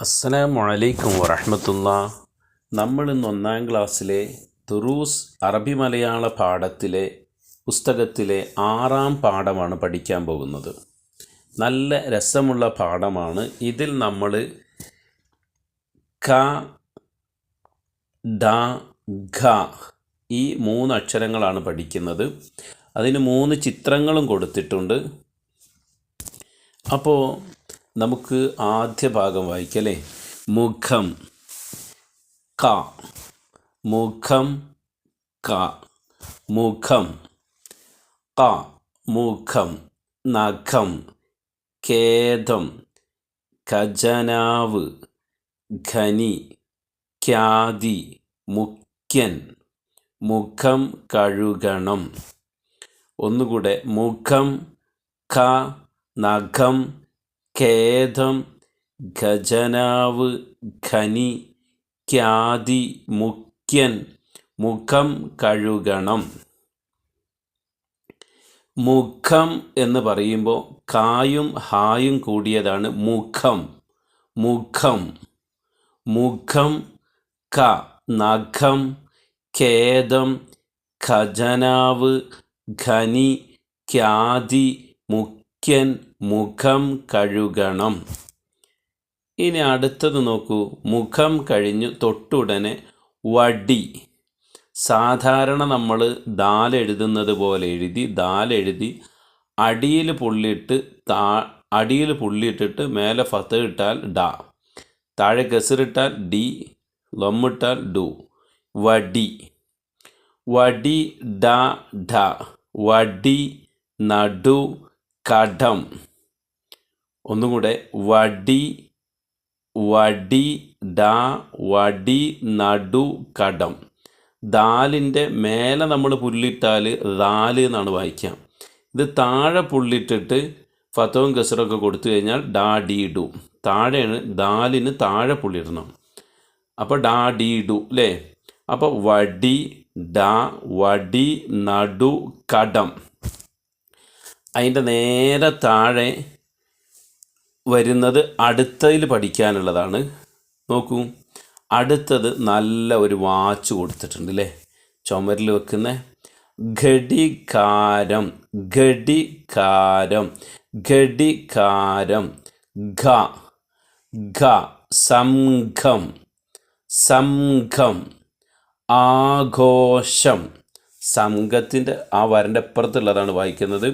അസ്സലാമു അലൈക്കും വറഹ്മത്തുള്ളാഹി. നമ്മളിന്ന് 1-ാം ക്ലാസ്സിലെ ദുറൂസ് അറബി മലയാള പാഠത്തിലെ പുസ്തകത്തിലെ 6-ാം പാഠമാണ് പഠിക്കാൻ പോകുന്നത്. നല്ല രസമുള്ള പാഠമാണ്. ഇതിൽ നമ്മൾ ക, ഡ, ഘ ഈ 3 അക്ഷരങ്ങളാണ് പഠിക്കുന്നത്. അതിന് 3 ചിത്രങ്ങളും കൊടുത്തിട്ടുണ്ട്. അപ്പോൾ നമുക്ക് ആദ്യ ഭാഗം വായിക്കല്ലേ. മുഖം ക, മുഖം ക, മുഖം ക, മുഖം. നഖം ഖേദം ഖജനാവ് ഖനി ഖ്യാതി മുഖ്യൻ മുഖം കഴുകണം. ഒന്നുകൂടെ മുഖം ഖ, നഖം ഖേദം ഖജനാവ് ഖനി ഖ്യാതി മുഖ്യൻ മുഖം കഴുകണം. മുഖം എന്ന് പറയുമ്പോൾ കായും ഹായും കൂടിയതാണ് മുഖം. മുഖം മുഖം ക, നഖം ഖേദം ഖജനാവ് ഖനി ഖ്യാതി മുഖ്യൻ മുഖം കഴുകണം. ഇനി അടുത്തത് നോക്കൂ. മുഖം കഴിഞ്ഞു തൊട്ടുടനെ വടി. സാധാരണ നമ്മൾ ദാൽ എഴുതുന്നത് പോലെ എഴുതി അടിയിൽ പുള്ളിയിട്ടിട്ട് മേലെ ഫത്ത് ഇട്ടാൽ ഡ, താഴെ ഗസറിട്ടാൽ ഡി, ലൊമ്മിട്ടാൽ ഡു. വടി. വടി ഡ ഢ. വടി നടു കടം. ഒന്നുകൂടെ വടി വടി ഡ വടി നടു കടം. ദാലിൻ്റെ മേലെ നമ്മൾ പുല്ലിട്ടാൽ ദാല് എന്നാണ് വായിക്കാം. ഇത് താഴെ പുള്ളിട്ടിട്ട് ഫത്തവും ഗസറൊക്കെ കൊടുത്തു കഴിഞ്ഞാൽ ഡാ ഡി ഡു. താഴെയാണ് ദാലിന് താഴെ പുള്ളിടണം. അപ്പോൾ ഡാ ഡി ഡു അല്ലേ. അപ്പോൾ വടി ഡ വടി നടു കടം. അതിൻ്റെ നേരെ താഴെ വരുന്നത് അടുത്തതിൽ പഠിക്കാനുള്ളതാണ്. നോക്കൂ, അടുത്തത് നല്ല ഒരു വാച്ച് കൊടുത്തിട്ടുണ്ട് അല്ലേ, ചുമരിൽ വെക്കുന്ന. ഘടികാരം ഘടികാരം ഘടികാരം. ഘ ഘ സംഘം സംഘം. ആഘോഷം. സംഘത്തിൻ്റെ ആ വരൻ്റെ അപ്പുറത്തുള്ളതാണ് വായിക്കുന്നത്.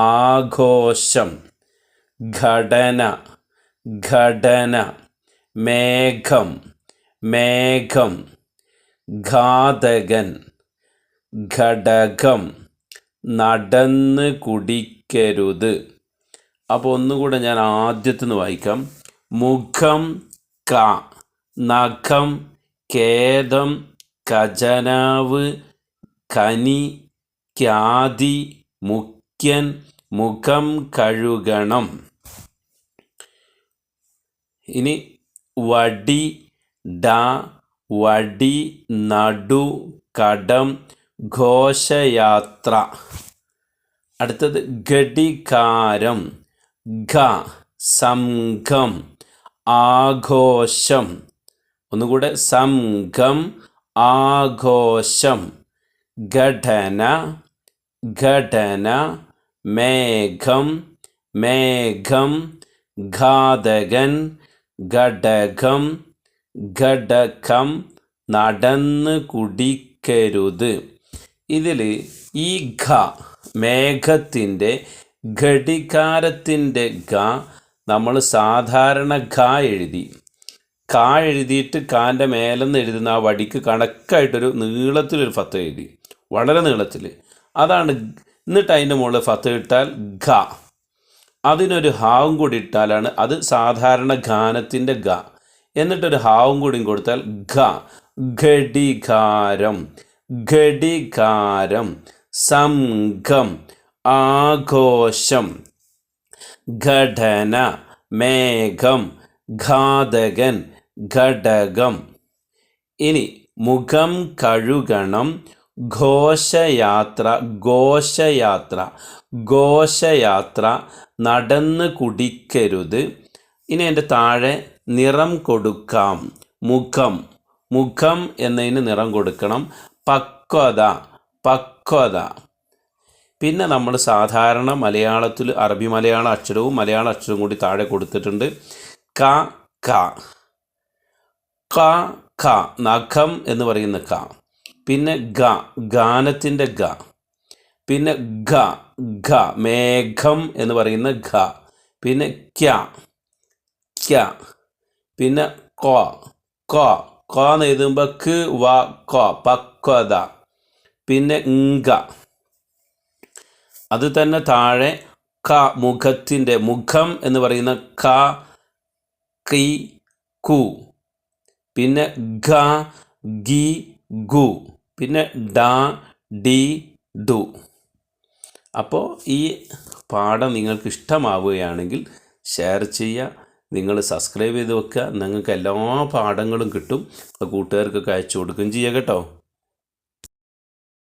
ആഘോഷം. ഘടന ഘടന. മേഘം മേഘം. ഘാതകൻ ഘടകം. നടന്ന് കുടിക്കരുത്. അപ്പോൾ ഒന്നുകൂടെ ഞാൻ ആദ്യത്തുനിന്ന് വായിക്കാം. മുഖം ക, നഖം ഖേദം ഖജനാവ് ഖനി ഖ്യാതി മുഖ്യൻ മുഖം കഴുകണം. ഇനി വടി ഡ വടി നടു കടം ഘോഷയാത്ര. അടുത്തത് ഘടികാരം ഘ സംഘം ആഘോഷം. ഒന്നുകൂടെ സംഘം ആഘോഷം. ഘടന ഘടന. മേഘം മേഘം. ഘാതകൻ ഘടകം ഘടകം. നടന്ന് കുടിക്കരുത്. ഇതിൽ ഈ ഘ മേഘത്തിൻ്റെ ഘടികാരത്തിൻ്റെ ഘ നമ്മൾ സാധാരണ ഘ എഴുതി. കാ എഴുതിയിട്ട് കാൻ്റെ മേലെന്ന് എഴുതുന്ന ആ വടിക്ക് കണക്കായിട്ടൊരു നീളത്തിലൊരു ഫത്ത് എഴുതി, വളരെ നീളത്തിൽ. അതാണ്. എന്നിട്ട് അതിൻ്റെ മുകളിൽ ഫത്ത് ഇട്ടാൽ ഘ. അതിനൊരു ഹാവും കൂടി ഇട്ടാലാണ് അത് സാധാരണ ഗാനത്തിൻ്റെ ഗ. എന്നിട്ടൊരു ഹാവും കൂടിയും കൊടുത്താൽ ഘ. ഘടികാരം ഘടികാരം. സംഘം ആഘോഷം. ഘടന മേഘം ഘാതകൻ ഘടകം. ഇനി മുഖം കഴുകണം. ഘോഷയാത്ര ഘോഷയാത്ര ഘോഷയാത്ര. നടന്ന് കുടിക്കരുത്. ഇനി അതിൻ്റെ താഴെ നിറം കൊടുക്കാം. മുഖം, മുഖം എന്നതിന് നിറം കൊടുക്കണം. പക്വത, പക്വത. പിന്നെ നമ്മൾ സാധാരണ മലയാളത്തിൽ അറബി മലയാള അക്ഷരവും മലയാള അക്ഷരവും കൂടി താഴെ കൊടുത്തിട്ടുണ്ട്. ക, ക, ക, ഖ, നഖം എന്ന് പറയുന്ന ക. പിന്നെ ഗ, ഗാനത്തിൻ്റെ ഗ. പിന്നെ ഘ, ഘ, മേഘം എന്ന് പറയുന്ന ഘ. പിന്നെ ക്യ, ക്യ. പിന്നെ ക, ക, ക എന്ന് എഴുതുമ്പോൾ ക, വ, ക, പക്വത. പിന്നെ ങ്ക. അത് തന്നെ താഴെ ക, മുഖത്തിൻ്റെ മുഖം എന്ന് പറയുന്ന ക, കി, കു. പിന്നെ ഘ, ഗി, ഗു. പിന്നെ ഡ, ഡി, ഡു. അപ്പോൾ ഈ പാഠം നിങ്ങൾക്ക് ഇഷ്ടമാവുകയാണെങ്കിൽ ഷെയർ ചെയ്യുക, നിങ്ങൾ സബ്സ്ക്രൈബ് ചെയ്ത് വെക്കുക. നിങ്ങൾക്ക് എല്ലാ പാഠങ്ങളും കിട്ടും. കൂട്ടുകാർക്കൊക്കെ അയച്ചു കൊടുക്കുകയും ചെയ്യുക കേട്ടോ.